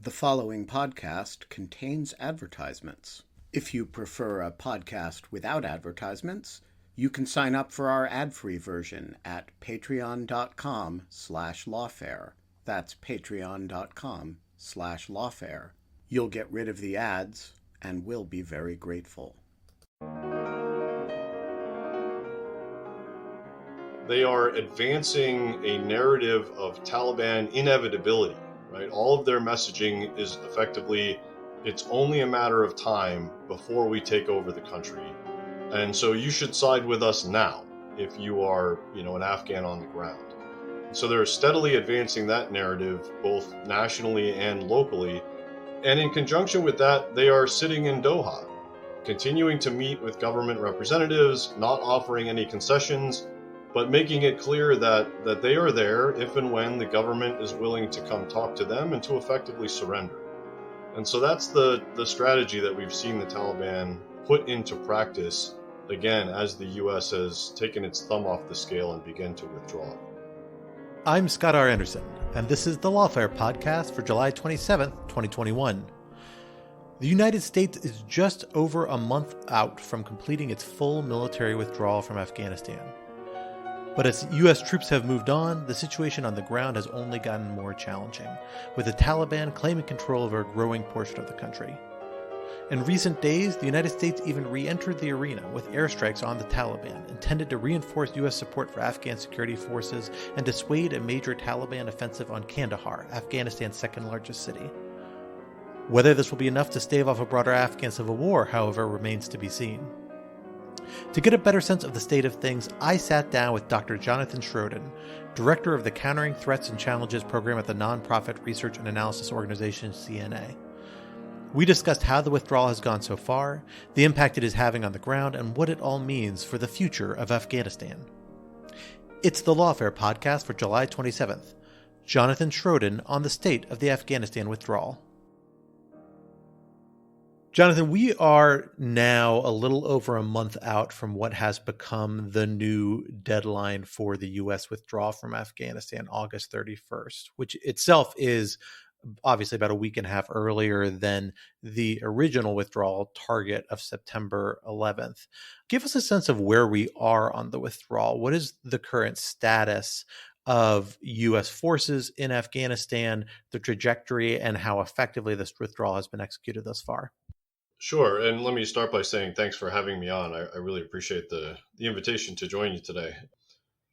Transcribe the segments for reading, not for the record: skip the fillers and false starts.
The following podcast contains advertisements. If you prefer a podcast without advertisements, you can sign up for our ad-free version at patreon.com/lawfare. That's patreon.com/lawfare. You'll get rid of the ads and we'll be very grateful. They are advancing a narrative of Taliban inevitability, right? All of their messaging is effectively, it's only a matter of time before we take over the country. And so you should side with us now if you are, an Afghan on the ground. So they're steadily advancing that narrative, both nationally and locally. And in conjunction with that, they are sitting in Doha, continuing to meet with government representatives, not offering any concessions, but making it clear that they are there if and when the government is willing to come talk to them and to effectively surrender. And so that's the strategy that we've seen the Taliban put into practice, again, as the U.S. has taken its thumb off the scale and begun to withdraw. I'm Scott R. Anderson, and this is the Lawfare podcast for July 27th, 2021. The United States is just over a month out from completing its full military withdrawal from Afghanistan. But as U.S. troops have moved on, the situation on the ground has only gotten more challenging, with the Taliban claiming control over a growing portion of the country. In recent days, the United States even re-entered the arena with airstrikes on the Taliban, intended to reinforce U.S. support for Afghan security forces and dissuade a major Taliban offensive on Kandahar, Afghanistan's second largest city. Whether this will be enough to stave off a broader Afghan civil war, however, remains to be seen. To get a better sense of the state of things, I sat down with Dr. Jonathan Schroden, director of the Countering Threats and Challenges program at the nonprofit research and analysis organization CNA. We discussed how the withdrawal has gone so far, the impact it is having on the ground, and what it all means for the future of Afghanistan. It's the Lawfare podcast for July 27th. Jonathan Schroden on the state of the Afghanistan withdrawal. Jonathan, we are now a little over a month out from what has become the new deadline for the U.S. withdrawal from Afghanistan, August 31st, which itself is obviously about a week and a half earlier than the original withdrawal target of September 11th. Give us a sense of where we are on the withdrawal. What is the current status of U.S. forces in Afghanistan, the trajectory, and how effectively this withdrawal has been executed thus far? Sure. And let me start by saying thanks for having me on. I really appreciate the invitation to join you today.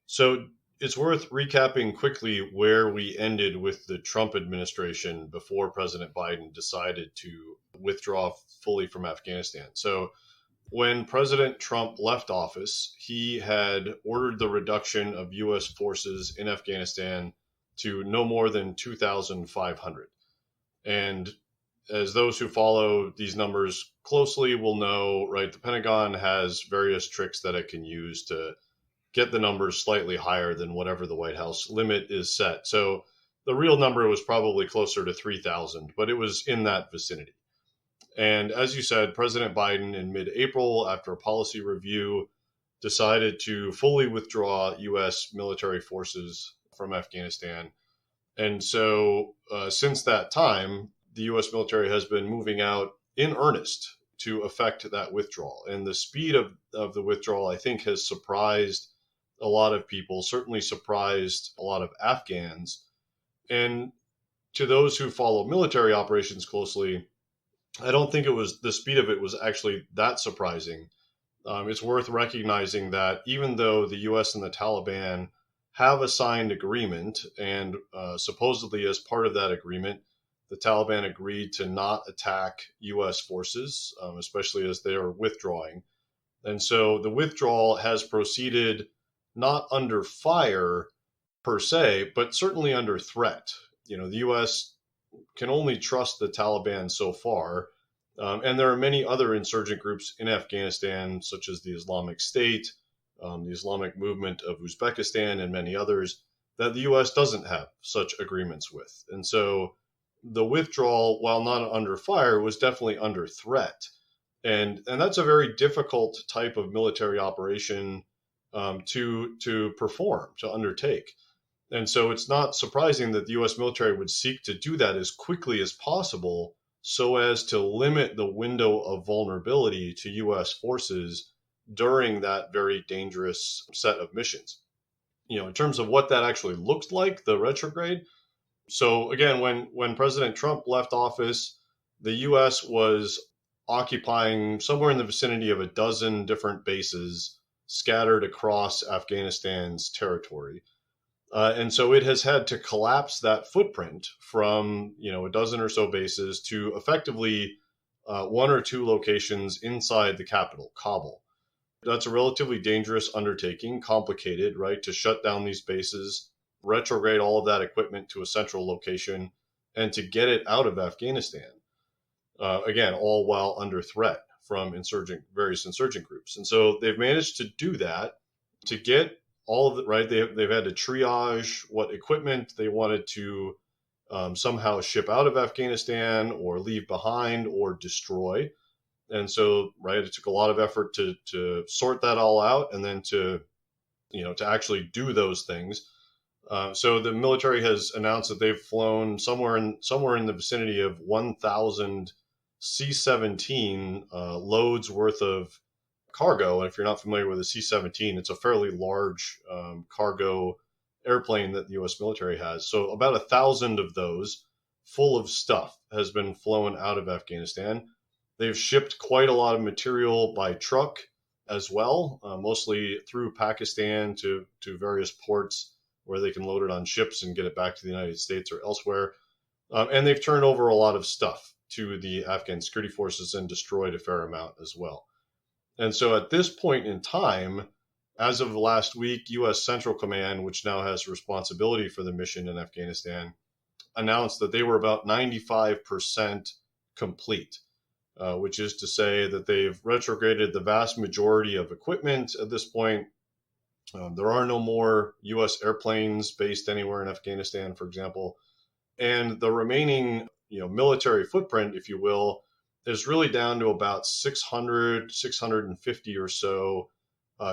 So it's worth recapping quickly where we ended with the Trump administration before President Biden decided to withdraw fully from Afghanistan. So when President Trump left office, he had ordered the reduction of U.S. forces in Afghanistan to no more than 2,500. And as those who follow these numbers closely will know, right, the Pentagon has various tricks that it can use to get the numbers slightly higher than whatever the White House limit is set. So the real number was probably closer to 3,000, but it was in that vicinity. And as you said, President Biden in mid-April, after a policy review, decided to fully withdraw U.S. military forces from Afghanistan. And so since that time, the U.S. military has been moving out in earnest to effect that withdrawal. And the speed of the withdrawal, I think, has surprised a lot of people, certainly surprised a lot of Afghans. And to those who follow military operations closely, I don't think the speed of it was actually that surprising. It's worth recognizing that even though the U.S. and the Taliban have a signed agreement, and supposedly as part of that agreement, the Taliban agreed to not attack U.S. forces, especially as they are withdrawing. And so the withdrawal has proceeded not under fire per se, but certainly under threat. The U.S. can only trust the Taliban so far. And there are many other insurgent groups in Afghanistan, such as the Islamic State, the Islamic Movement of Uzbekistan, and many others, that the U.S. doesn't have such agreements with. And so the withdrawal, while not under fire, was definitely under threat. And that's a very difficult type of military operation to perform, to undertake. And so it's not surprising that the US military would seek to do that as quickly as possible so as to limit the window of vulnerability to US forces during that very dangerous set of missions. In terms of what that actually looked like, the retrograde. So again, when President Trump left office, the US was occupying somewhere in the vicinity of a dozen different bases scattered across Afghanistan's territory. And so it has had to collapse that footprint from, a dozen or so bases to effectively one or two locations inside the capital, Kabul. That's a relatively dangerous undertaking, complicated, right? To shut down these bases, retrograde all of that equipment to a central location, and to get it out of Afghanistan. Again, all while under threat from various insurgent groups. And so they've managed to do that, to get all of it, right? They've had to triage what equipment they wanted to somehow ship out of Afghanistan or leave behind or destroy. And so, right, it took a lot of effort to sort that all out and then to actually do those things. So the military has announced that they've flown somewhere in the vicinity of 1,000 C-17 loads worth of cargo. And if you're not familiar with a C-17, it's a fairly large cargo airplane that the U.S. military has. So about 1,000 of those full of stuff has been flown out of Afghanistan. They've shipped quite a lot of material by truck as well, mostly through Pakistan to various ports where they can load it on ships and get it back to the United States or elsewhere. And they've turned over a lot of stuff to the Afghan security forces and destroyed a fair amount as well. And so at this point in time, as of last week, U.S. Central Command, which now has responsibility for the mission in Afghanistan, announced that they were about 95% complete, which is to say that they've retrograded the vast majority of equipment at this point. There are no more U.S. airplanes based anywhere in Afghanistan, for example. And the remaining, military footprint, if you will, is really down to about 600, 650 or so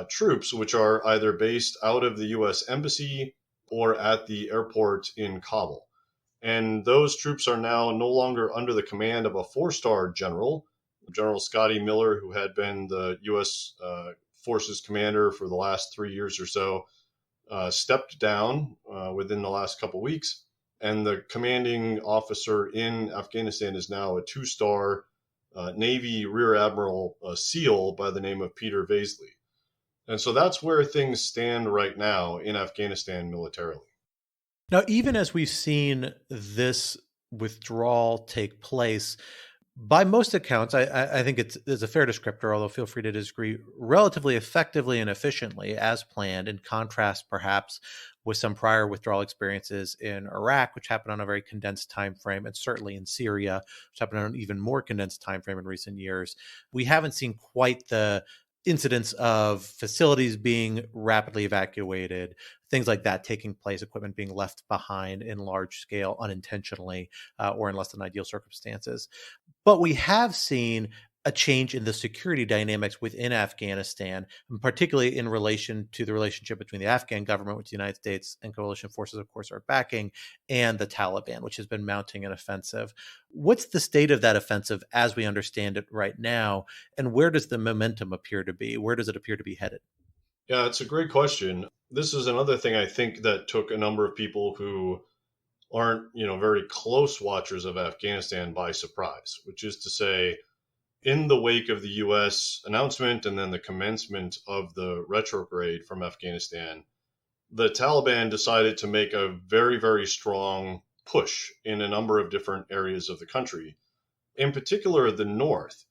troops, which are either based out of the U.S. Embassy or at the airport in Kabul. And those troops are now no longer under the command of a four-star general, General Scotty Miller, who had been the U.S. Forces commander for the last 3 years or so, stepped down within the last couple of weeks. And the commanding officer in Afghanistan is now a two-star Navy Rear Admiral SEAL by the name of Peter Vaisley. And so that's where things stand right now in Afghanistan militarily. Now, even as we've seen this withdrawal take place, by most accounts, I think it's a fair descriptor, although feel free to disagree, relatively effectively and efficiently as planned, in contrast perhaps with some prior withdrawal experiences in Iraq, which happened on a very condensed time frame, and certainly in Syria, which happened on an even more condensed time frame in recent years. We haven't seen quite the incidents of facilities being rapidly evacuated, things like that taking place, equipment being left behind in large scale unintentionally or in less than ideal circumstances. But we have seen a change in the security dynamics within Afghanistan, and particularly in relation to the relationship between the Afghan government, which the United States and coalition forces, of course, are backing, and the Taliban, which has been mounting an offensive. What's the state of that offensive as we understand it right now, and where does the momentum appear to be? Where does it appear to be headed? Yeah, it's a great question. This is another thing I think that took a number of people who aren't, very close watchers of Afghanistan by surprise, which is to say, in the wake of the U.S. announcement and then the commencement of the retrograde from Afghanistan, the Taliban decided to make a very, very strong push in a number of different areas of the country, in particular the north,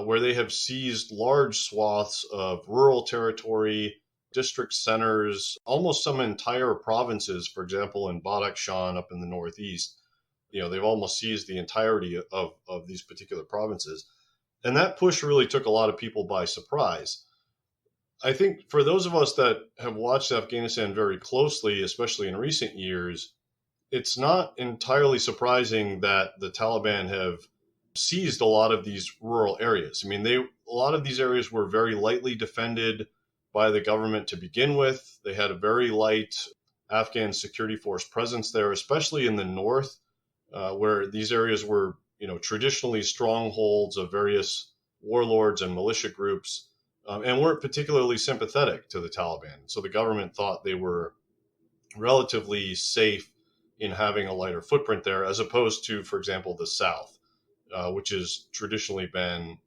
where they have seized large swaths of rural territory, district centers, almost some entire provinces, for example, in Badakhshan up in the northeast. They've almost seized the entirety of these particular provinces. And that push really took a lot of people by surprise. I think for those of us that have watched Afghanistan very closely, especially in recent years, it's not entirely surprising that the Taliban have seized a lot of these rural areas. I mean, a lot of these areas were very lightly defended by the government to begin with. They had a very light Afghan security force presence there, especially in the north, where these areas were, traditionally strongholds of various warlords and militia groups, and weren't particularly sympathetic to the Taliban. So the government thought they were relatively safe in having a lighter footprint there, as opposed to, for example, the South, which has traditionally been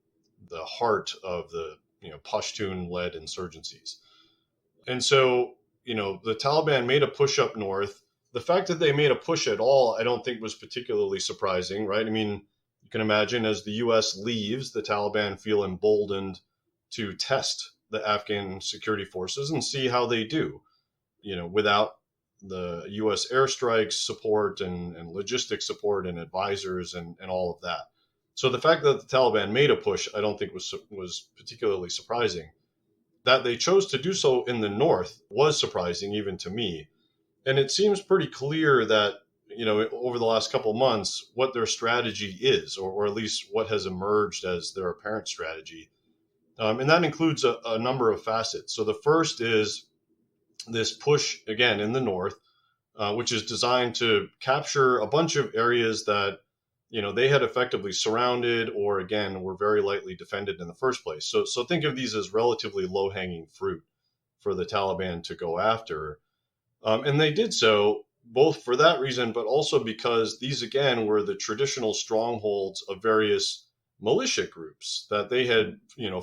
the heart of the Pashtun-led insurgencies. And so, the Taliban made a push up north. The fact that they made a push at all, I don't think was particularly surprising, right? I mean, you can imagine as the U.S. leaves, the Taliban feel emboldened to test the Afghan security forces and see how they do, without the U.S. airstrikes support and logistics support and advisors and all of that. So the fact that the Taliban made a push, I don't think was particularly surprising. That they chose to do so in the north was surprising, even to me. And it seems pretty clear that, over the last couple of months, what their strategy is, or at least what has emerged as their apparent strategy. And that includes a number of facets. So the first is this push, again, in the north, which is designed to capture a bunch of areas that, they had effectively surrounded or, again, were very lightly defended in the first place. So think of these as relatively low-hanging fruit for the Taliban to go after. And they did so both for that reason, but also because these, again, were the traditional strongholds of various militia groups that they had,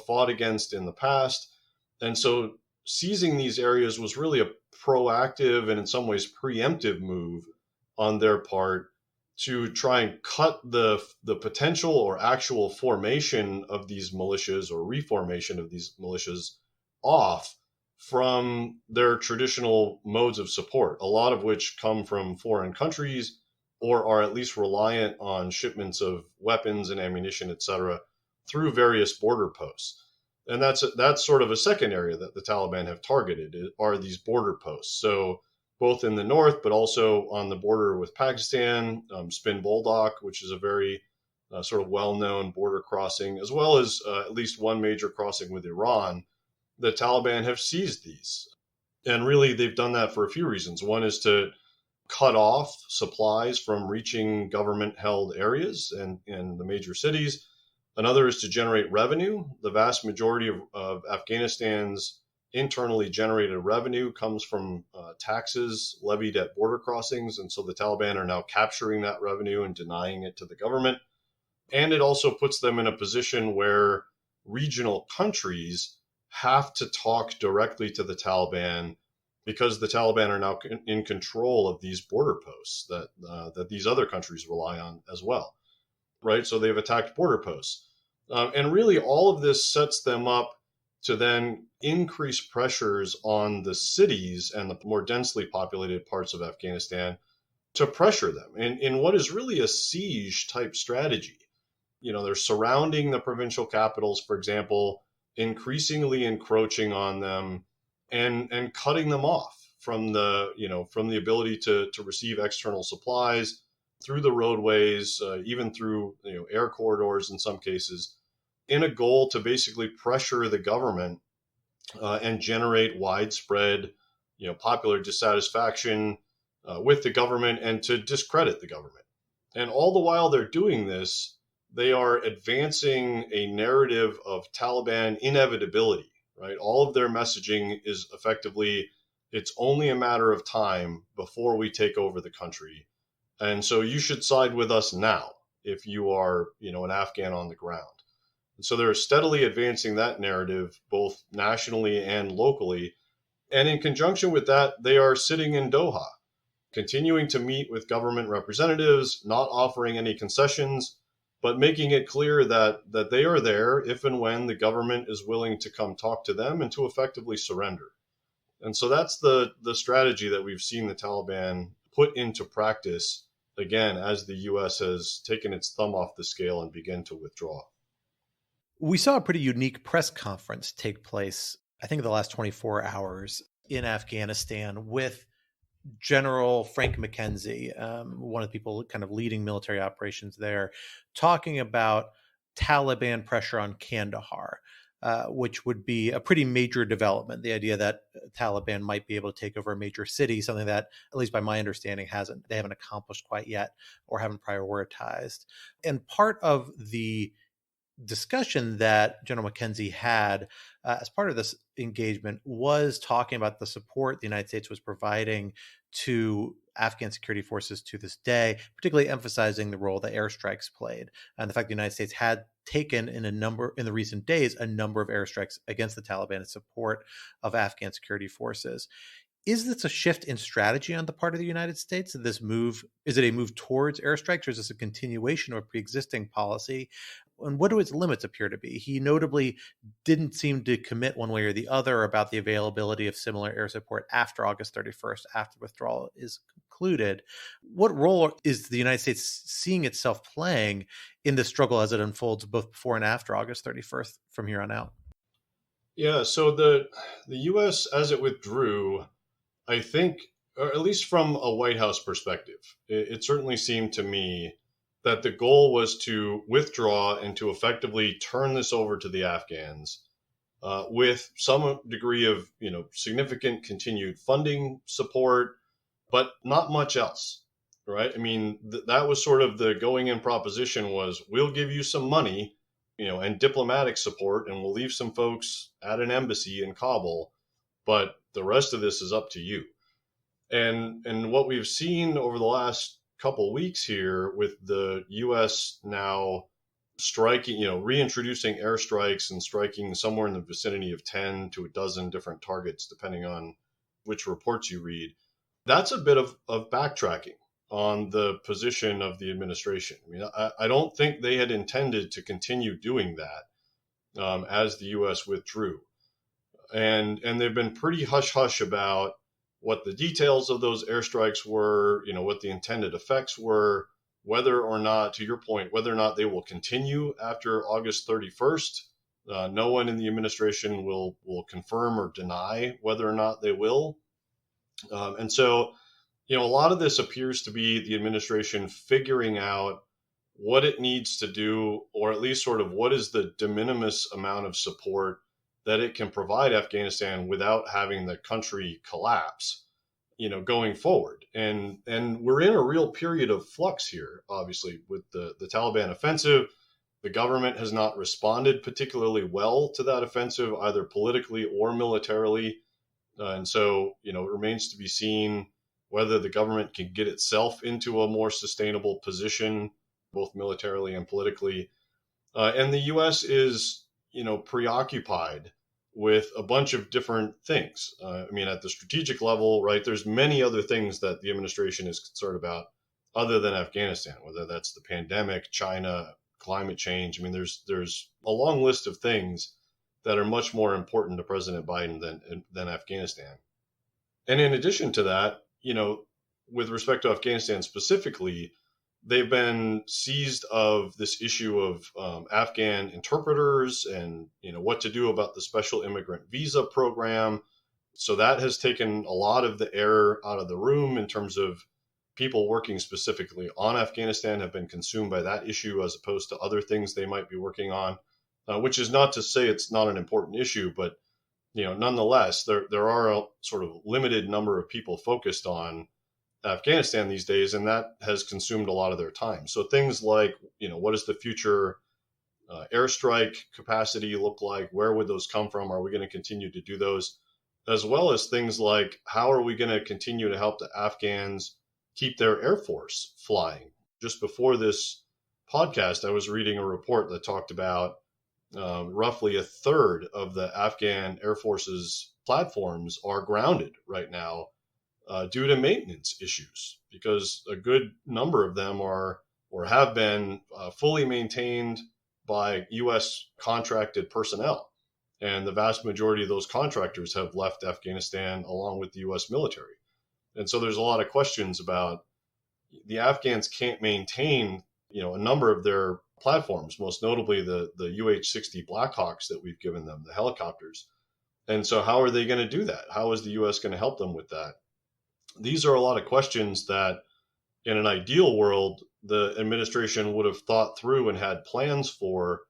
fought against in the past. And so seizing these areas was really a proactive and in some ways preemptive move on their part to try and cut the potential or actual formation of these militias or reformation of these militias off from their traditional modes of support, a lot of which come from foreign countries or are at least reliant on shipments of weapons and ammunition, et cetera, through various border posts. And that's sort of a second area that the Taliban have targeted, are these border posts. So both in the north, but also on the border with Pakistan, Spin Boldak, which is a very sort of well-known border crossing, as well as at least one major crossing with Iran, the Taliban have seized these. And really, they've done that for a few reasons. One is to cut off supplies from reaching government-held areas and the major cities. Another is to generate revenue. The vast majority of Afghanistan's internally generated revenue comes from taxes levied at border crossings. And so the Taliban are now capturing that revenue and denying it to the government. And it also puts them in a position where regional countries have to talk directly to the Taliban because the Taliban are now in control of these border posts that these other countries rely on as well, right? So they've attacked border posts. And really all of this sets them up to then increase pressures on the cities and the more densely populated parts of Afghanistan to pressure them in what is really a siege type strategy. They're surrounding the provincial capitals, for example, increasingly encroaching on them and cutting them off from the ability to receive external supplies through the roadways, even through air corridors in some cases, in a goal to basically pressure the government and generate widespread, popular dissatisfaction with the government and to discredit the government. And all the while they're doing this, they are advancing a narrative of Taliban inevitability, right? All of their messaging is effectively, it's only a matter of time before we take over the country. And so you should side with us now if you are, an Afghan on the ground. And so they're steadily advancing that narrative, both nationally and locally. And in conjunction with that, they are sitting in Doha, continuing to meet with government representatives, not offering any concessions, but making it clear that they are there if and when the government is willing to come talk to them and to effectively surrender. And so that's the strategy that we've seen the Taliban put into practice, again, as the U.S. has taken its thumb off the scale and begun to withdraw. We saw a pretty unique press conference take place, I think, in the last 24 hours in Afghanistan with General Frank McKenzie, one of the people kind of leading military operations there, talking about Taliban pressure on Kandahar. which would be a pretty major development. The idea that Taliban might be able to take over a major city, something that, at least by my understanding, they haven't accomplished quite yet or haven't prioritized. And part of the discussion that General McKenzie had as part of this engagement was talking about the support the United States was providing to Afghan security forces to this day, particularly emphasizing the role that airstrikes played and the fact the United States had taken in the recent days a number of airstrikes against the Taliban in support of Afghan security forces. Is this a shift in strategy on the part of the United States? Is it a move towards airstrikes, or is this a continuation of a pre-existing policy? And what do its limits appear to be? He notably didn't seem to commit one way or the other about the availability of similar air support after August 31st, after withdrawal is concluded. What role is the United States seeing itself playing in this struggle as it unfolds both before and after August 31st from here on out? Yeah, so the U.S., as it withdrew, I think, or at least from a White House perspective, it certainly seemed to me that the goal was to withdraw and to effectively turn this over to the Afghans with some degree of, significant continued funding support, but not much else, right? I mean, that was sort of the going in proposition was, we'll give you some money, and diplomatic support, and we'll leave some folks at an embassy in Kabul, but the rest of this is up to you. And what we've seen over the last couple weeks here with the U.S. now striking, reintroducing airstrikes and striking somewhere in the vicinity of 10 to a dozen different targets, depending on which reports you read, that's a bit of backtracking on the position of the administration. I mean, I don't think they had intended to continue doing that as the U.S. withdrew. And they've been pretty hush-hush about what the details of those airstrikes were, what the intended effects were, whether or not, to your point, whether or not they will continue after August 31st. No one in the administration will confirm or deny whether or not they will. And so, a lot of this appears to be the administration figuring out what it needs to do, or at least sort of what is the de minimis amount of support that it can provide Afghanistan without having the country collapse, going forward. And we're in a real period of flux here, obviously, with the Taliban offensive. The government has not responded particularly well to that offensive, either politically or militarily. And so, it remains to be seen whether the government can get itself into a more sustainable position, both militarily and politically. And the U.S. is, preoccupied with a bunch of different things. At the strategic level, right, there's many other things that the administration is concerned about other than Afghanistan, whether that's the pandemic, China, climate change. There's a long list of things that are much more important to President Biden than Afghanistan. And in addition to that, with respect to Afghanistan specifically, they've been seized of this issue of Afghan interpreters and, what to do about the special immigrant visa program. So that has taken a lot of the air out of the room in terms of people working specifically on Afghanistan have been consumed by that issue as opposed to other things they might be working on, which is not to say it's not an important issue, but, nonetheless, there are a sort of limited number of people focused on Afghanistan these days, and that has consumed a lot of their time. So things like, what does the future airstrike capacity look like? Where would those come from? Are we going to continue to do those? As well as things like, how are we going to continue to help the Afghans keep their Air Force flying? Just before this podcast, I was reading a report that talked about roughly a third of the Afghan Air Force's platforms are grounded right now due to maintenance issues, because a good number of them are or have been fully maintained by U.S. contracted personnel. And the vast majority of those contractors have left Afghanistan along with the U.S. military. And so there's a lot of questions about the Afghans can't maintain, a number of their platforms, most notably the UH-60 Blackhawks that we've given them, the helicopters. And so how are they going to do that? How is the U.S. going to help them with that? These are a lot of questions that in an ideal world, the administration would have thought through and had plans for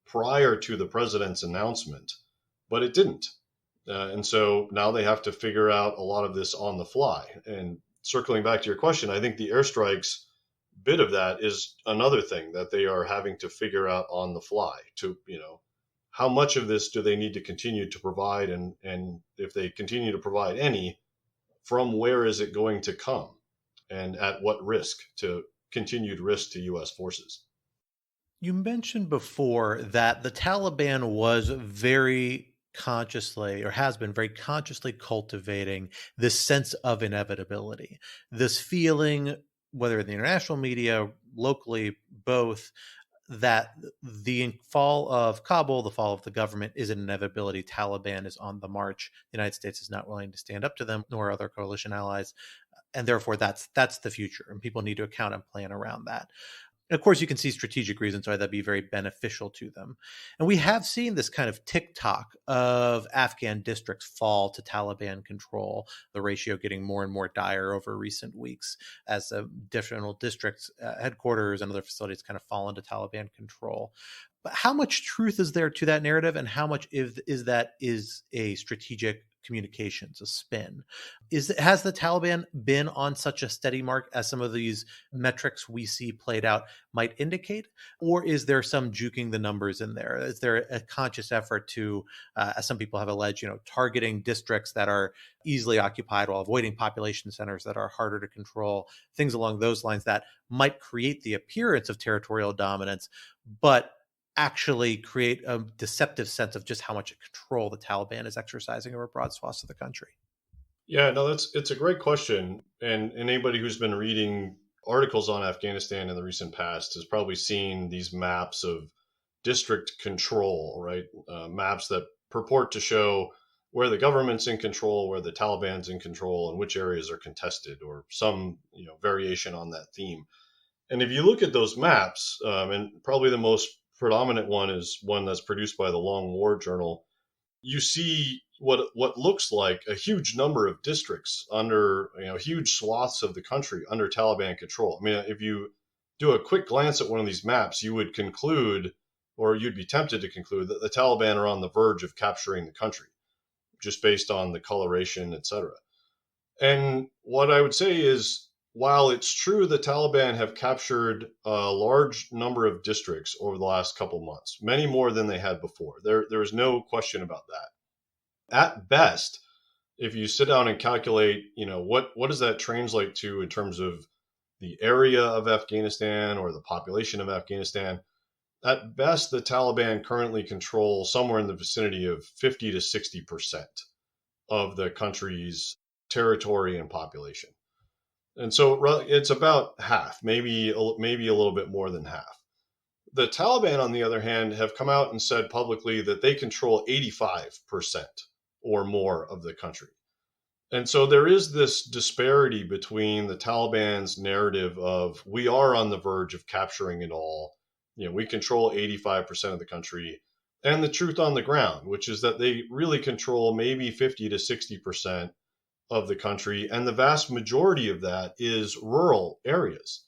prior to the president's announcement, but it didn't. And so now they have to figure out a lot of this on the fly. And circling back to your question, I think the airstrikes bit of that is another thing that they are having to figure out on the fly to, how much of this do they need to continue to provide? And if they continue to provide any, from where is it going to come? And at what risk, to continued risk to U.S. forces? You mentioned before that the Taliban was very consciously, or has been very consciously, cultivating this sense of inevitability, this feeling, whether in the international media, locally, both, that the fall of Kabul, the fall of the government, is an inevitability. Taliban is on the march. The United States is not willing to stand up to them, nor other coalition allies. And therefore, that's the future. And people need to account and plan around that. Of course, you can see strategic reasons why that'd be very beneficial to them. And we have seen this kind of tick-tock of Afghan districts fall to Taliban control, the ratio getting more and more dire over recent weeks as different districts, headquarters, and other facilities kind of fall into Taliban control. But how much truth is there to that narrative, and how much is a strategic communications, a spin? Has the Taliban been on such a steady mark as some of these metrics we see played out might indicate? Or is there some juking the numbers in there? Is there a conscious effort to, as some people have alleged, targeting districts that are easily occupied while avoiding population centers that are harder to control, things along those lines that might create the appearance of territorial dominance, but actually create a deceptive sense of just how much control the Taliban is exercising over broad swaths of the country? Yeah, no, it's a great question. And anybody who's been reading articles on Afghanistan in the recent past has probably seen these maps of district control, right? Maps that purport to show where the government's in control, where the Taliban's in control, and which areas are contested, or some variation on that theme. And if you look at those maps, and probably the most predominant one is one that's produced by the Long War Journal, you see what looks like a huge number of districts under, huge swaths of the country under Taliban control. I mean, if you do a quick glance at one of these maps, you would conclude, or you'd be tempted to conclude, that the Taliban are on the verge of capturing the country, just based on the coloration, etc. And what I would say is, while it's true the Taliban have captured a large number of districts over the last couple months, many more than they had before, there is no question about that. At best, if you sit down and calculate, what does that translate to in terms of the area of Afghanistan or the population of Afghanistan, at best, the Taliban currently control somewhere in the vicinity of 50 to 60% of the country's territory and population. And so it's about half, maybe a little bit more than half. The Taliban, on the other hand, have come out and said publicly that they control 85% or more of the country. And so there is this disparity between the Taliban's narrative of, we are on the verge of capturing it all, we control 85% of the country, and the truth on the ground, which is that they really control maybe 50 to 60% of the country, and the vast majority of that is rural areas.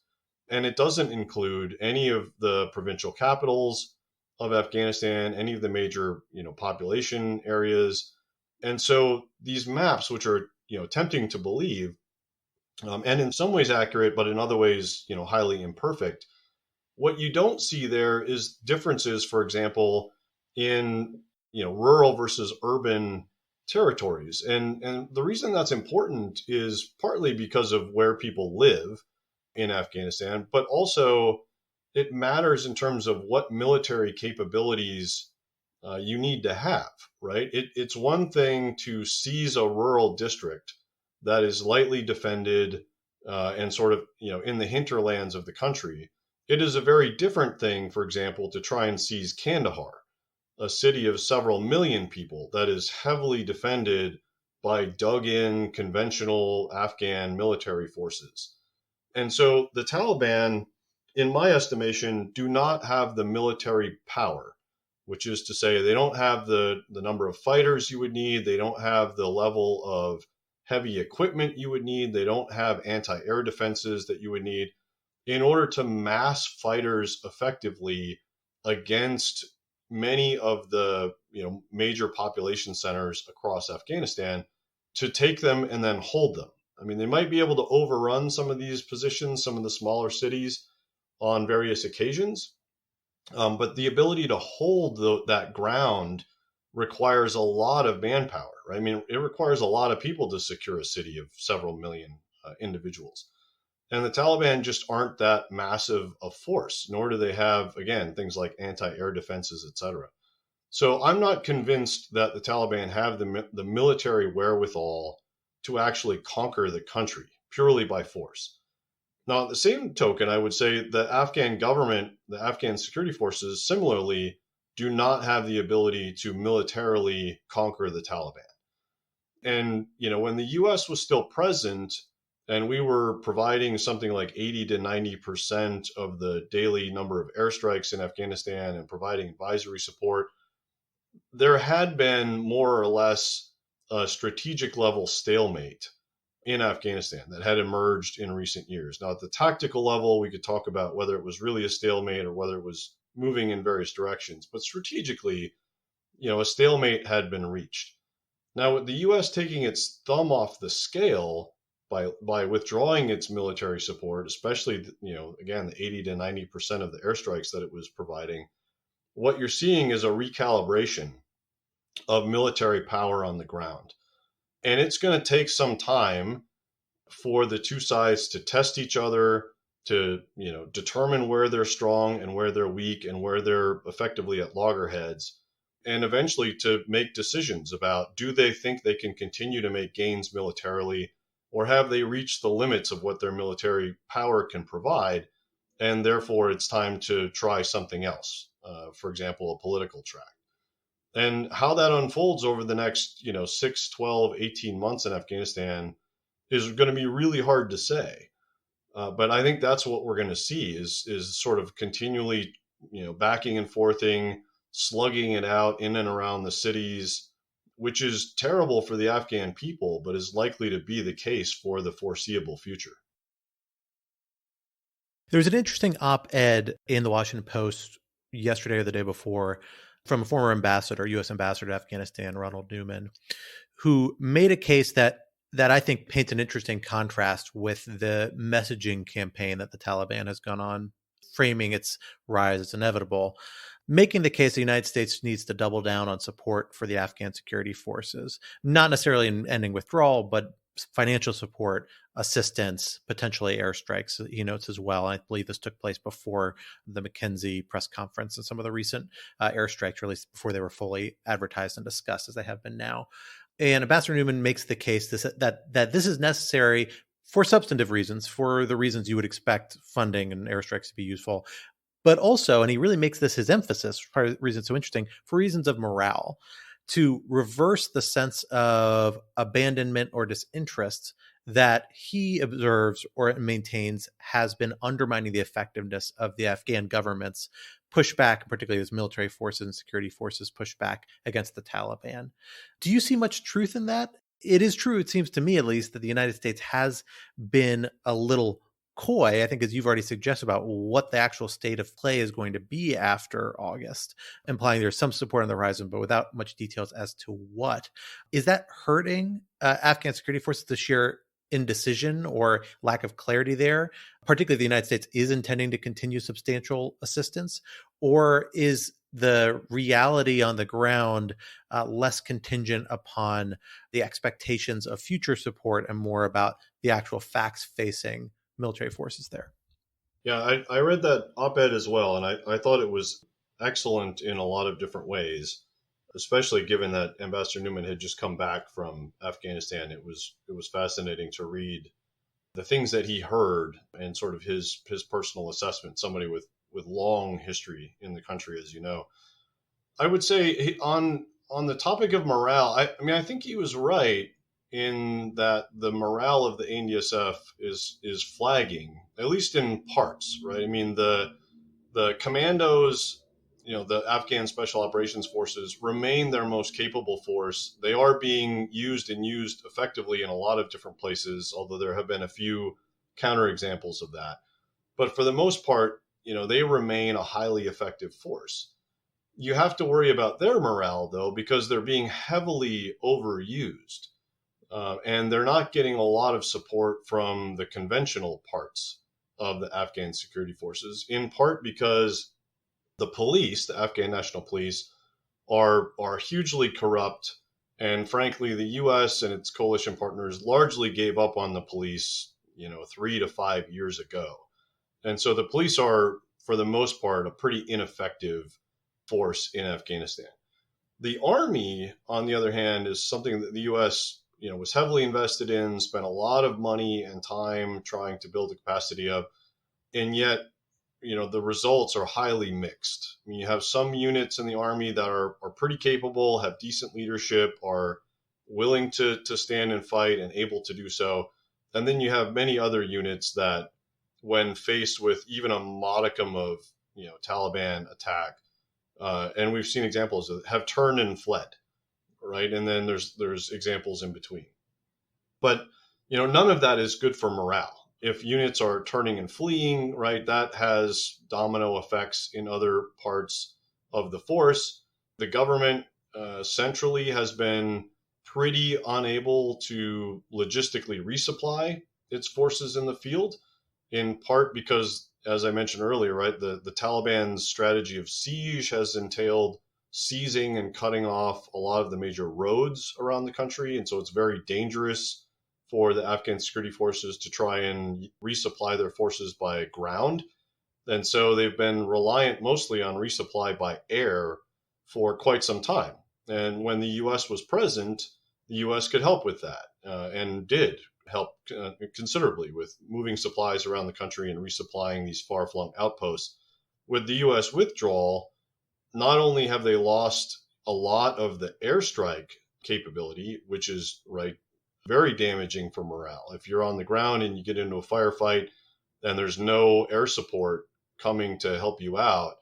And it doesn't include any of the provincial capitals of Afghanistan, any of the major, population areas. And so these maps, which are, tempting to believe, and in some ways accurate, but in other ways, highly imperfect, what you don't see there is differences, for example, in, rural versus urban territories. And the reason that's important is partly because of where people live in Afghanistan, but also it matters in terms of what military capabilities you need to have, right? It's one thing to seize a rural district that is lightly defended and sort of, in the hinterlands of the country. It is a very different thing, for example, to try and seize Kandahar, a city of several million people that is heavily defended by dug-in conventional Afghan military forces. And so the Taliban, in my estimation, do not have the military power, which is to say they don't have the number of fighters you would need. They don't have the level of heavy equipment you would need. They don't have anti-air defenses that you would need in order to mass fighters effectively against many of the major population centers across Afghanistan to take them and then hold them. I mean, they might be able to overrun some of these positions, some of the smaller cities on various occasions, but the ability to hold that ground requires a lot of manpower, right? I mean, it requires a lot of people to secure a city of several million individuals. And the Taliban just aren't that massive a force, nor do they have, again, things like anti-air defenses, et cetera. So I'm not convinced that the Taliban have the military wherewithal to actually conquer the country purely by force. Now, at the same token, I would say the Afghan government, the Afghan security forces, similarly, do not have the ability to militarily conquer the Taliban. And, when the U.S. was still present and we were providing something like 80 to 90% of the daily number of airstrikes in Afghanistan and providing advisory support, there had been more or less a strategic level stalemate in Afghanistan that had emerged in recent years. Now, at the tactical level, we could talk about whether it was really a stalemate or whether it was moving in various directions. But strategically, a stalemate had been reached. Now, with the U.S. taking its thumb off the scale by withdrawing its military support, especially, again, the 80 to 90% of the airstrikes that it was providing, what you're seeing is a recalibration of military power on the ground. And it's going to take some time for the two sides to test each other, to determine where they're strong and where they're weak and where they're effectively at loggerheads, and eventually to make decisions about, do they think they can continue to make gains militarily, or have they reached the limits of what their military power can provide, and therefore it's time to try something else, for example, a political track. And how that unfolds over the next 6, 12, 18 months in Afghanistan is going to be really hard to say. But I think that's what we're going to see is sort of continually backing and forthing, slugging it out in and around the cities, which is terrible for the Afghan people, but is likely to be the case for the foreseeable future. There's an interesting op-ed in the Washington Post yesterday or the day before from a former ambassador, U.S. ambassador to Afghanistan, Ronald Newman, who made a case that I think paints an interesting contrast with the messaging campaign that the Taliban has gone on, framing its rise as inevitable, making the case the United States needs to double down on support for the Afghan security forces, not necessarily in ending withdrawal, but financial support, assistance, potentially airstrikes, he notes as well. I believe this took place before the McKinsey press conference and some of the recent airstrikes, or at least before they were fully advertised and discussed as they have been now. And Ambassador Newman makes the case that this is necessary for substantive reasons, for the reasons you would expect funding and airstrikes to be useful, but also, and he really makes this his emphasis, part of the reason it's so interesting, for reasons of morale, to reverse the sense of abandonment or disinterest that he observes or maintains has been undermining the effectiveness of the Afghan government's pushback, particularly as military forces and security forces push back against the Taliban. Do you see much truth in that? It is true, it seems to me at least, that the United States has been a little coy, I think, as you've already suggested, about what the actual state of play is going to be after August, implying there's some support on the horizon, but without much details as to what. Is that hurting Afghan security forces, the sheer indecision or lack of clarity there, particularly the United States is intending to continue substantial assistance? Or is the reality on the ground less contingent upon the expectations of future support and more about the actual facts facing military forces there? Yeah, I read that op-ed as well, and I thought it was excellent in a lot of different ways, especially given that Ambassador Newman had just come back from Afghanistan. It was fascinating to read the things that he heard and sort of his personal assessment, somebody with long history in the country, as you know. I would say on the topic of morale, I think he was right in that the morale of the ANDSF is flagging, at least in parts, right? I mean, the commandos, the Afghan Special Operations Forces remain their most capable force. They are being used effectively in a lot of different places, although there have been a few counterexamples of that. But for the most part, they remain a highly effective force. You have to worry about their morale, though, because they're being heavily overused. And they're not getting a lot of support from the conventional parts of the Afghan security forces, in part because the police, the Afghan National Police, are hugely corrupt. And frankly, the U.S. and its coalition partners largely gave up on the police, 3 to 5 years ago. And so the police are, for the most part, a pretty ineffective force in Afghanistan. The army, on the other hand, is something that the U.S. Was heavily invested in, spent a lot of money and time trying to build the capacity up, and yet, the results are highly mixed. I mean, you have some units in the army that are pretty capable, have decent leadership, are willing to stand and fight and able to do so, and then you have many other units that, when faced with even a modicum of Taliban attack, and we've seen examples of, have turned and fled. Right. And then there's examples in between. But, none of that is good for morale. If units are turning and fleeing, right, that has domino effects in other parts of the force. The government centrally has been pretty unable to logistically resupply its forces in the field, in part because, as I mentioned earlier, right, the Taliban's strategy of siege has entailed seizing and cutting off a lot of the major roads around the country. And so it's very dangerous for the Afghan security forces to try and resupply their forces by ground. And so they've been reliant mostly on resupply by air for quite some time. And when the U.S. was present, the U.S. could help with that and did help considerably with moving supplies around the country and resupplying these far-flung outposts. With the U.S. withdrawal, not only have they lost a lot of the airstrike capability, which is very damaging for morale. If you're on the ground and you get into a firefight and there's no air support coming to help you out,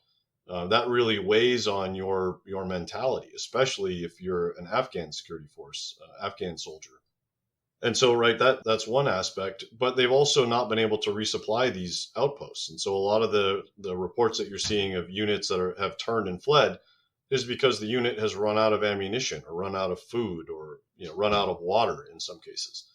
that really weighs on your mentality, especially if you're an Afghan security force, Afghan soldier. And so, that's one aspect, but they've also not been able to resupply these outposts. And so a lot of the reports that you're seeing of units that have turned and fled is because the unit has run out of ammunition or run out of food or, run out of water in some cases.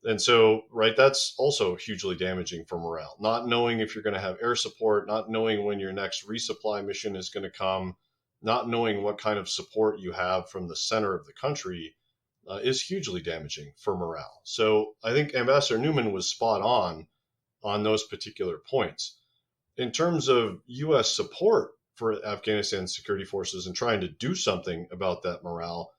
And so, that's also hugely damaging for morale. Not knowing if you're going to have air support, not knowing when your next resupply mission is going to come, not knowing what kind of support you have from the center of the country, is hugely damaging for morale. So I think Ambassador Newman was spot on those particular points. In terms of U.S. support for Afghanistan security forces and trying to do something about that morale,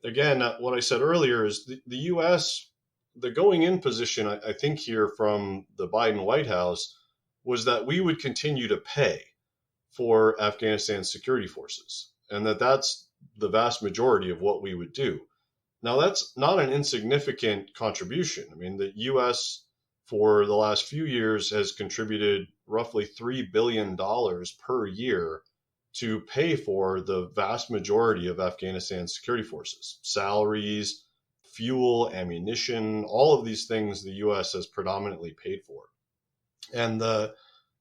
again, what I said earlier is the U.S., the going in position, I think here from the Biden White House, was that we would continue to pay for Afghanistan security forces, and that's the vast majority of what we would do. Now, that's not an insignificant contribution. I mean, the U.S. for the last few years has contributed roughly $3 billion per year to pay for the vast majority of Afghanistan's security forces, salaries, fuel, ammunition, all of these things the U.S. has predominantly paid for. And the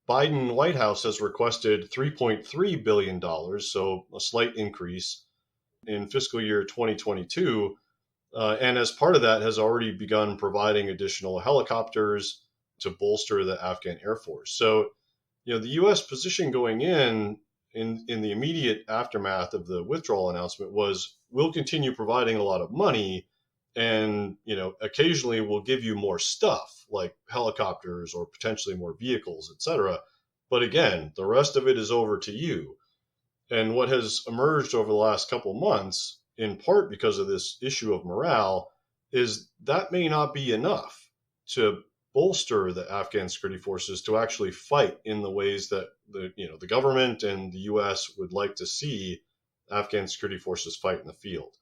Biden White House has requested $3.3 billion, so a slight increase in fiscal year 2022. And as part of that, has already begun providing additional helicopters to bolster the Afghan Air Force. So, the U.S. position going in the immediate aftermath of the withdrawal announcement was, we'll continue providing a lot of money, and occasionally we'll give you more stuff like helicopters or potentially more vehicles, etc. But again, the rest of it is over to you. And what has emerged over the last couple of months, in part because of this issue of morale, is that may not be enough to bolster the Afghan security forces to actually fight in the ways that the government and the U.S. would like to see Afghan security forces fight in the field.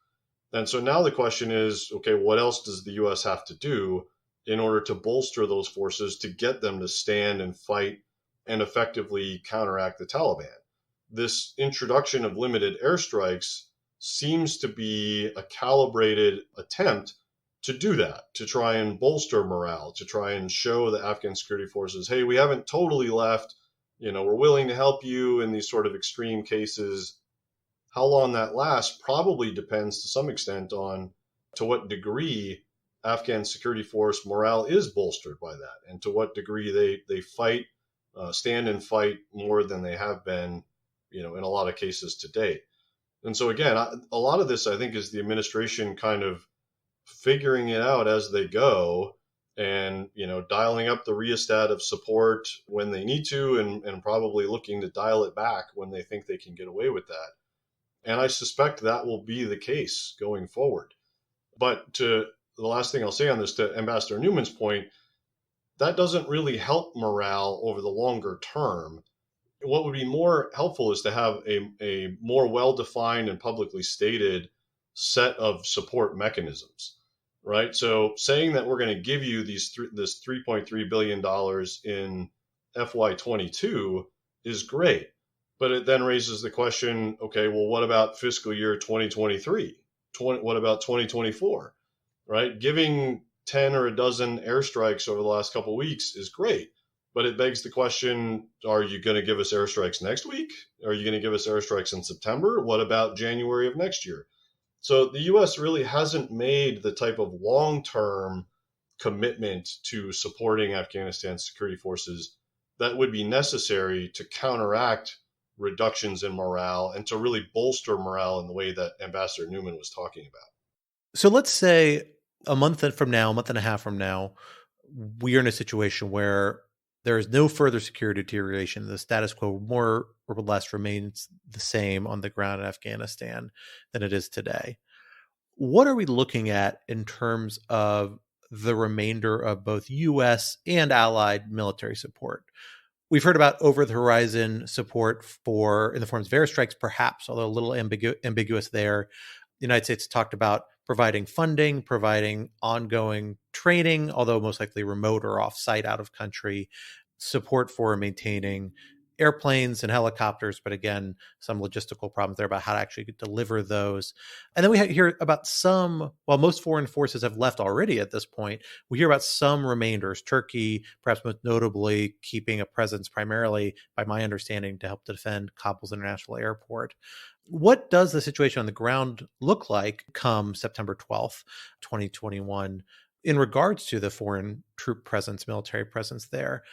And so now the question is, okay, what else does the U.S. have to do in order to bolster those forces to get them to stand and fight and effectively counteract the Taliban? This introduction of limited airstrikes seems to be a calibrated attempt to do that, to try and bolster morale, to try and show the Afghan security forces, hey, we haven't totally left, we're willing to help you in these sort of extreme cases, How long that lasts probably depends to some extent on to what degree Afghan security force morale is bolstered by that, and to what degree they fight, stand and fight more than they have been, in a lot of cases to date. And so again, a lot of this, I think, is the administration kind of figuring it out as they go, and dialing up the rheostat of support when they need to, and probably looking to dial it back when they think they can get away with that. And I suspect that will be the case going forward. But to the last thing I'll say on this, to Ambassador Newman's point, that doesn't really help morale over the longer term. What would be more helpful is to have a more well-defined and publicly stated set of support mechanisms, right? So saying that we're going to give you this $3.3 billion in FY22 is great, but it then raises the question, okay, well, what about fiscal year 2023? What about 2024, right? Giving 10 or a dozen airstrikes over the last couple of weeks is great, but it begs the question, are you going to give us airstrikes next week? Are you going to give us airstrikes in September? What about January of next year? So the U.S. really hasn't made the type of long-term commitment to supporting Afghanistan security forces that would be necessary to counteract reductions in morale and to really bolster morale in the way that Ambassador Newman was talking about. So let's say a month and a half from now, we are in a situation where there is no further security deterioration. The status quo more or less remains the same on the ground in Afghanistan than it is today. What are we looking at in terms of the remainder of both U.S. and allied military support? We've heard about over-the-horizon support in the forms of airstrikes, perhaps, although a little ambiguous there. The United States talked about providing funding, providing ongoing training, although most likely remote or off-site, out of country, support for maintaining airplanes and helicopters, but again, some logistical problems there about how to actually deliver those. And then we hear about while most foreign forces have left already at this point, we hear about some remainders, Turkey, perhaps most notably, keeping a presence primarily, by my understanding, to help defend Kabul's international airport. What does the situation on the ground look like come September 12th, 2021, in regards to the foreign troop presence, military presence there?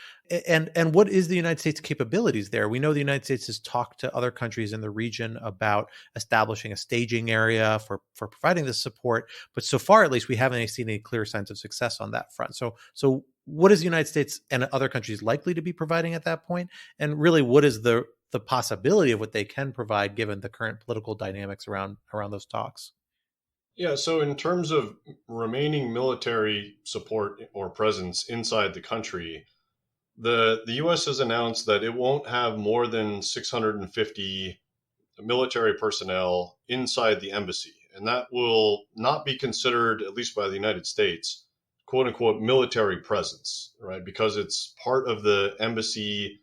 And what is the United States' capabilities there? We know the United States has talked to other countries in the region about establishing a staging area for providing this support, but so far, at least, we haven't seen any clear signs of success on that front. So what is the United States and other countries likely to be providing at that point? And really, what is the possibility of what they can provide given the current political dynamics around those talks? Yeah, so in terms of remaining military support or presence inside the country, the U.S. has announced that it won't have more than 650 military personnel inside the embassy. And that will not be considered, at least by the United States, quote unquote, military presence, right? Because it's part of the embassy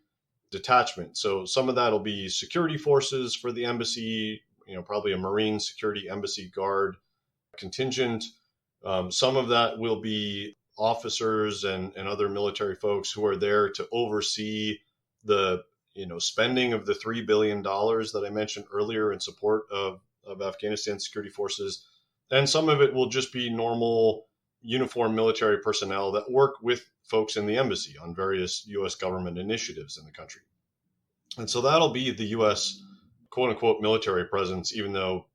detachment. So some of that will be security forces for the embassy, probably a Marine security embassy guard contingent. Some of that will be officers and other military folks who are there to oversee the spending of the $3 billion that I mentioned earlier in support of Afghanistan security forces. And some of it will just be normal uniformed military personnel that work with folks in the embassy on various U.S. government initiatives in the country. And so that'll be the U.S. quote unquote military presence, even though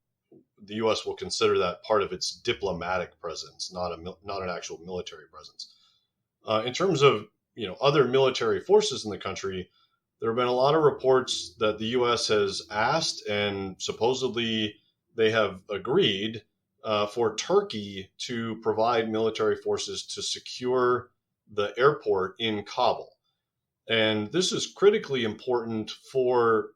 the U.S. will consider that part of its diplomatic presence, not an actual military presence. In terms of other military forces in the country, there have been a lot of reports that the U.S. has asked, and supposedly they have agreed, for Turkey to provide military forces to secure the airport in Kabul. And this is critically important for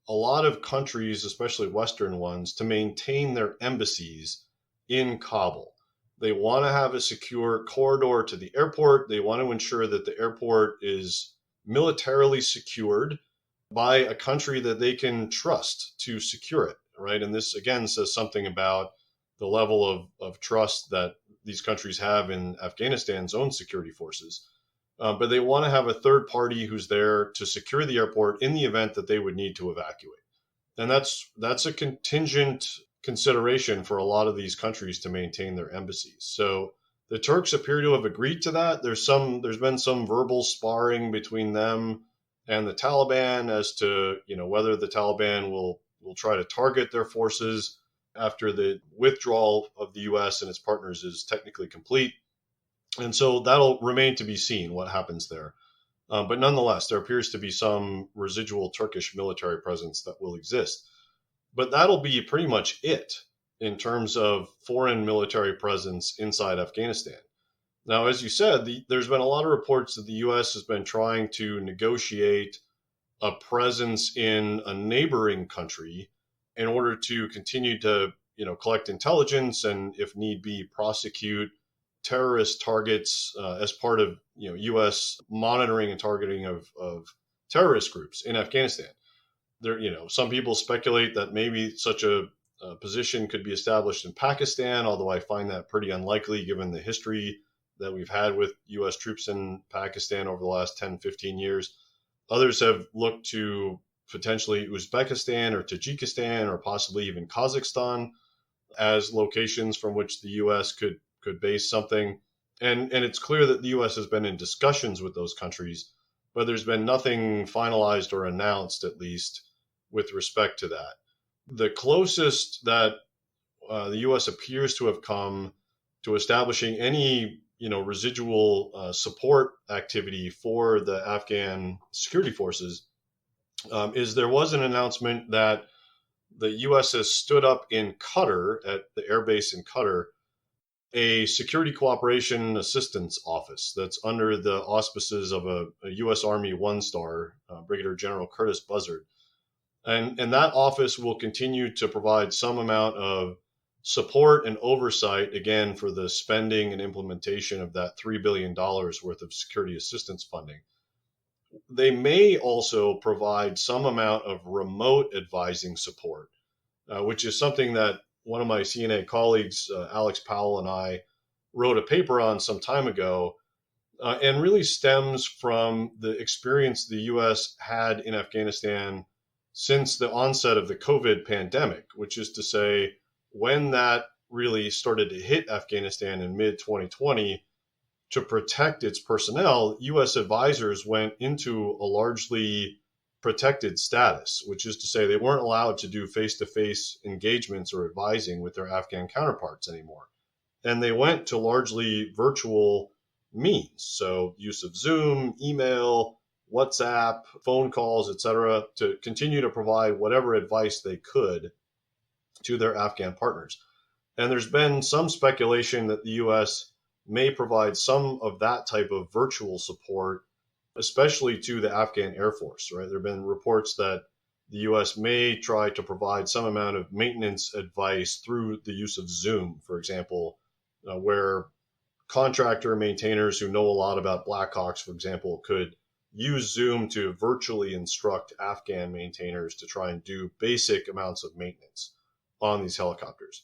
a lot of countries, especially Western ones, to maintain their embassies in Kabul. They want to have a secure corridor to the airport. They want to ensure that the airport is militarily secured by a country that they can trust to secure it, right? And this, again, says something about the level of trust that these countries have in Afghanistan's own security forces. But they want to have a third party who's there to secure the airport in the event that they would need to evacuate. And that's a contingent consideration for a lot of these countries to maintain their embassies. So the Turks appear to have agreed to that. There's been some verbal sparring between them and the Taliban as to, whether the Taliban will try to target their forces after the withdrawal of the US and its partners is technically complete. And so that'll remain to be seen what happens there. But nonetheless, there appears to be some residual Turkish military presence that will exist. But that'll be pretty much it in terms of foreign military presence inside Afghanistan. Now, as you said, there's been a lot of reports that the U.S. has been trying to negotiate a presence in a neighboring country in order to continue to, collect intelligence and, if need be, prosecute terrorist targets as part of, U.S. monitoring and targeting of terrorist groups in Afghanistan. There, some people speculate that maybe such a position could be established in Pakistan, although I find that pretty unlikely given the history that we've had with U.S. troops in Pakistan over the last 10, 15 years. Others have looked to potentially Uzbekistan or Tajikistan or possibly even Kazakhstan as locations from which the U.S. could base something. And it's clear that the U.S. has been in discussions with those countries, but there's been nothing finalized or announced, at least, with respect to that. The closest that the U.S. appears to have come to establishing any, residual support activity for the Afghan security forces is there was an announcement that the U.S. has stood up in Qatar, at the air base in Qatar, a security cooperation assistance office that's under the auspices of a U.S. Army one-star, Brigadier General Curtis Buzzard. And that office will continue to provide some amount of support and oversight, again, for the spending and implementation of that $3 billion worth of security assistance funding. They may also provide some amount of remote advising support, which is something that one of my CNA colleagues, Alex Powell, and I wrote a paper on some time ago, and really stems from the experience the U.S. had in Afghanistan since the onset of the COVID pandemic, which is to say, when that really started to hit Afghanistan in mid-2020, to protect its personnel, U.S. advisors went into a largely protected status, which is to say they weren't allowed to do face-to-face engagements or advising with their Afghan counterparts anymore. And they went to largely virtual means, so use of Zoom, email, WhatsApp, phone calls, etc., to continue to provide whatever advice they could to their Afghan partners. And there's been some speculation that the U.S. may provide some of that type of virtual support, especially to the Afghan Air Force, right? There have been reports that the U.S. may try to provide some amount of maintenance advice through the use of Zoom, for example, where contractor maintainers who know a lot about Blackhawks, for example, could use Zoom to virtually instruct Afghan maintainers to try and do basic amounts of maintenance on these helicopters.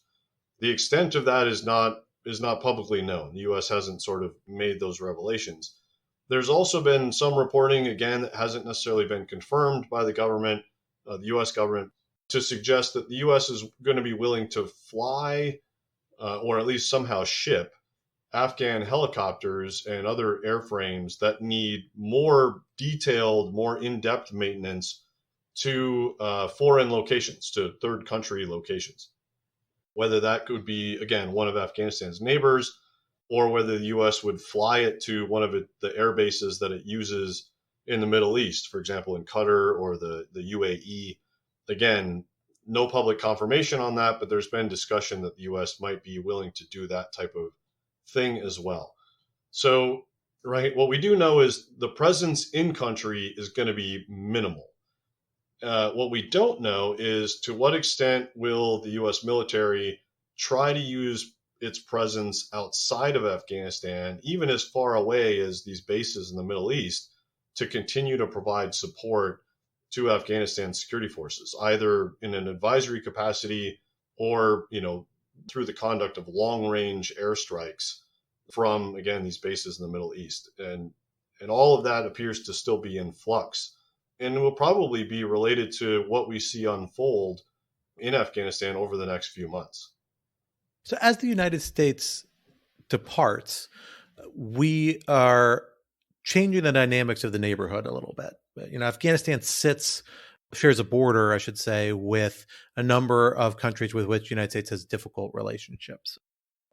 The extent of that is not publicly known. The U.S. hasn't sort of made those revelations. There's also been some reporting, again, that hasn't necessarily been confirmed by the government, the U.S. government, to suggest that the U.S. is going to be willing to fly or at least somehow ship Afghan helicopters and other airframes that need more detailed, more in-depth maintenance to foreign locations, to third country locations. Whether that could be, again, one of Afghanistan's neighbors, or whether the U.S. would fly it to one of the air bases that it uses in the Middle East, for example, in Qatar or the UAE. Again, no public confirmation on that, but there's been discussion that the U.S. might be willing to do that type of thing as well. So, right, what we do know is the presence in country is going to be minimal. What we don't know is to what extent will the U.S. military try to use its presence outside of Afghanistan, even as far away as these bases in the Middle East, to continue to provide support to Afghanistan security forces, either in an advisory capacity or, through the conduct of long-range airstrikes from, again, these bases in the Middle East. And all of that appears to still be in flux. and it will probably be related to what we see unfold in Afghanistan over the next few months. So as the United States departs, we are changing the dynamics of the neighborhood a little bit. Afghanistan shares a border, I should say, with a number of countries with which the United States has difficult relationships.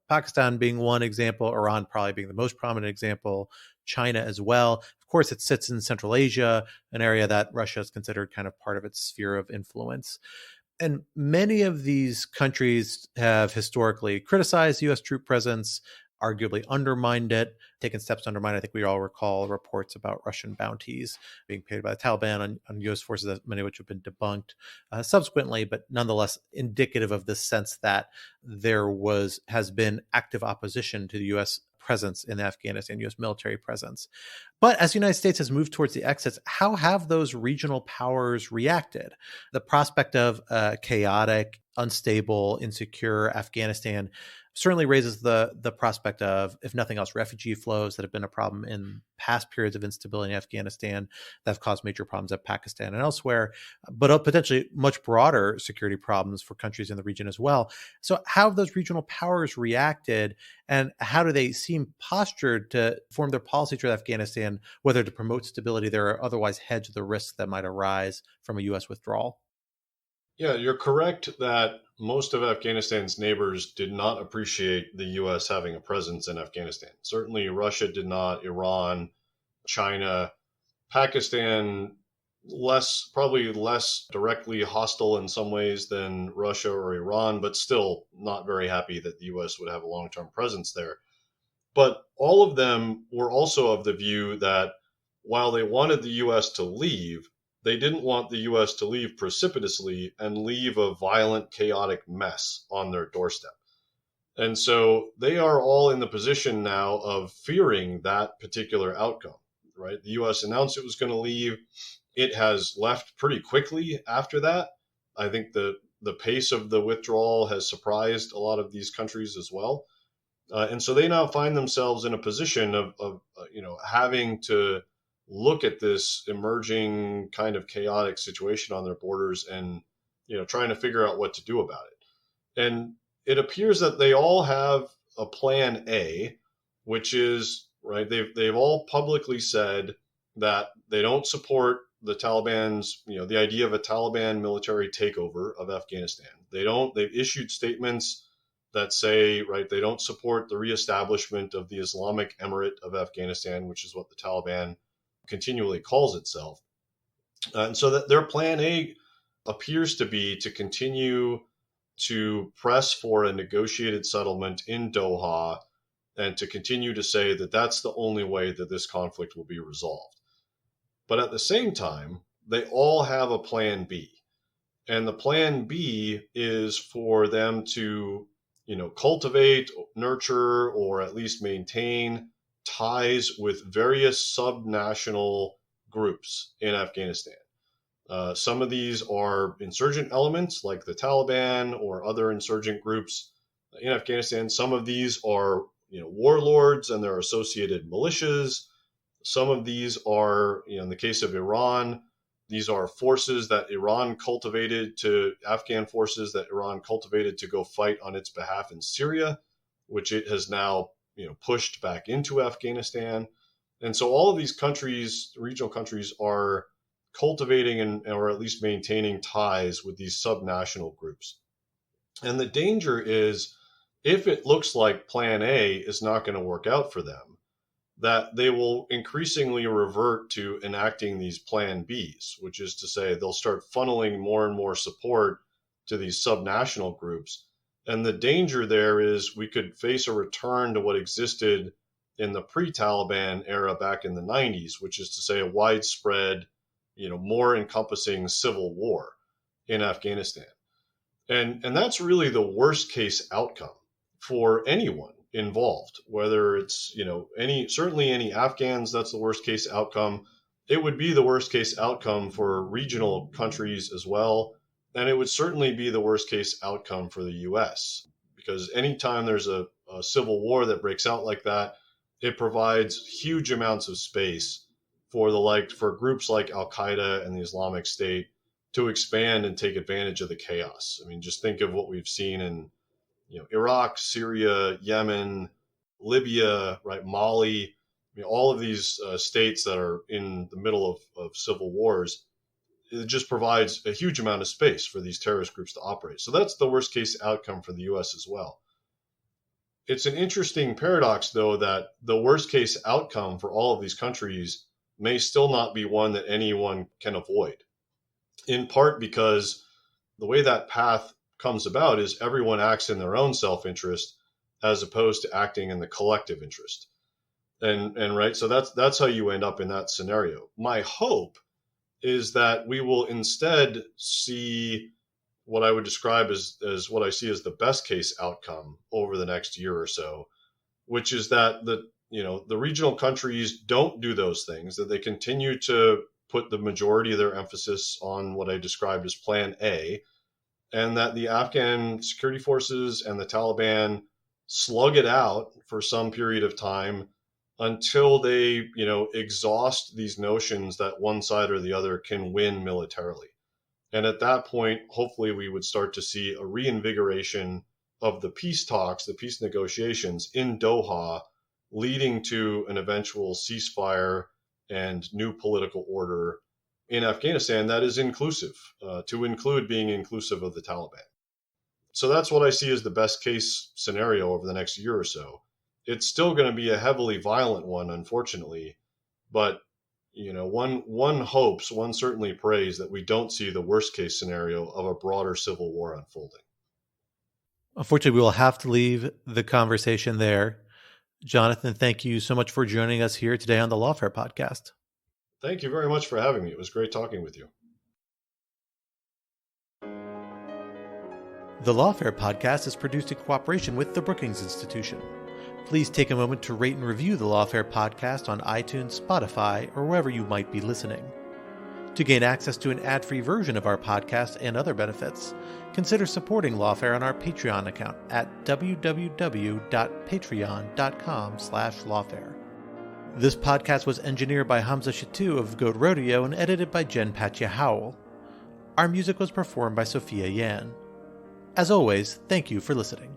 Pakistan being one example, Iran probably being the most prominent example, China as well. Of course, it sits in Central Asia, an area that Russia is considered kind of part of its sphere of influence. And many of these countries have historically criticized U.S. troop presence, arguably undermined it, taken steps to undermine it. I think we all recall reports about Russian bounties being paid by the Taliban on U.S. forces, many of which have been debunked subsequently, but nonetheless indicative of the sense that there has been active opposition to the U.S. presence in Afghanistan, U.S. military presence. But as the United States has moved towards the exits, how have those regional powers reacted? The prospect of chaotic, unstable, insecure Afghanistan certainly raises the prospect of, if nothing else, refugee flows that have been a problem in past periods of instability in Afghanistan that have caused major problems at Pakistan and elsewhere, but potentially much broader security problems for countries in the region as well. So how have those regional powers reacted, and how do they seem postured to form their policy toward Afghanistan, whether to promote stability there or otherwise hedge the risks that might arise from a U.S. withdrawal? Yeah, you're correct that most of Afghanistan's neighbors did not appreciate the U.S. having a presence in Afghanistan. Certainly, Russia did not, Iran, China, Pakistan, probably less directly hostile in some ways than Russia or Iran, but still not very happy that the U.S. would have a long-term presence there. But all of them were also of the view that while they wanted the U.S. to leave, they didn't want the U.S. to leave precipitously and leave a violent, chaotic mess on their doorstep. And so they are all in the position now of fearing that particular outcome, right? The U.S. announced it was going to leave. It has left pretty quickly after that. I think the pace of the withdrawal has surprised a lot of these countries as well. And so they now find themselves in a position of having to look at this emerging kind of chaotic situation on their borders and, trying to figure out what to do about it. And it appears that they all have a plan A, which is, right, they've all publicly said that they don't support the Taliban's, the idea of a Taliban military takeover of Afghanistan. They've issued statements that say, right, they don't support the reestablishment of the Islamic Emirate of Afghanistan, which is what the Taliban continually calls itself. And so that their plan A appears to be to continue to press for a negotiated settlement in Doha and to continue to say that that's the only way that this conflict will be resolved. But at the same time, they all have a plan B. And the plan B is for them to, cultivate, nurture, or at least maintain ties with various subnational groups in Afghanistan. Some of these are insurgent elements like the Taliban or other insurgent groups in Afghanistan. Some of these are, warlords and their associated militias. Some of these are, in the case of Iran, these are forces that Iran cultivated Afghan forces that Iran cultivated to go fight on its behalf in Syria, which it has now pushed back into Afghanistan. And so all of these countries, regional countries, are cultivating or at least maintaining ties with these subnational groups. And the danger is, if it looks like plan A is not going to work out for them, that they will increasingly revert to enacting these plan Bs, which is to say they'll start funneling more and more support to these subnational groups. And the danger there is we could face a return to what existed in the pre-Taliban era back in the 90s, which is to say a widespread, more encompassing civil war in Afghanistan. And that's really the worst case outcome for anyone involved, whether it's, certainly any Afghans, that's the worst case outcome. It would be the worst case outcome for regional countries as well. And it would certainly be the worst case outcome for the U.S. because anytime there's a civil war that breaks out like that, it provides huge amounts of space for groups like Al-Qaeda and the Islamic State to expand and take advantage of the chaos. I mean, just think of what we've seen in Iraq, Syria, Yemen, Libya, right, Mali. I mean, all of these states that are in the middle of civil wars. It just provides a huge amount of space for these terrorist groups to operate. So that's the worst case outcome for the U.S. as well. It's an interesting paradox, though, that the worst case outcome for all of these countries may still not be one that anyone can avoid, in part because the way that path comes about is everyone acts in their own self-interest as opposed to acting in the collective interest. And right, so that's how you end up in that scenario. My hope is that we will instead see what I would describe as what I see as the best case outcome over the next year or so, which is that the regional countries don't do those things, that they continue to put the majority of their emphasis on what I described as Plan A, and that the Afghan security forces and the Taliban slug it out for some period of time until they, exhaust these notions that one side or the other can win militarily. And at that point, hopefully we would start to see a reinvigoration of the peace talks, the peace negotiations in Doha, leading to an eventual ceasefire and new political order in Afghanistan that is inclusive, to include being inclusive of the Taliban. So that's what I see as the best case scenario over the next year or so. It's still going to be a heavily violent one, unfortunately, but one hopes, one certainly prays that we don't see the worst case scenario of a broader civil war unfolding. Unfortunately, we will have to leave the conversation there. Jonathan, thank you so much for joining us here today on the Lawfare Podcast. Thank you very much for having me. It was great talking with you. The Lawfare Podcast is produced in cooperation with the Brookings Institution. Please take a moment to rate and review the Lawfare Podcast on iTunes, Spotify, or wherever you might be listening. To gain access to an ad-free version of our podcast and other benefits, consider supporting Lawfare on our Patreon account at www.patreon.com/lawfare. This podcast was engineered by Hamza Shatu of Goat Rodeo and edited by Jen Patya Howell. Our music was performed by Sophia Yan. As always, thank you for listening.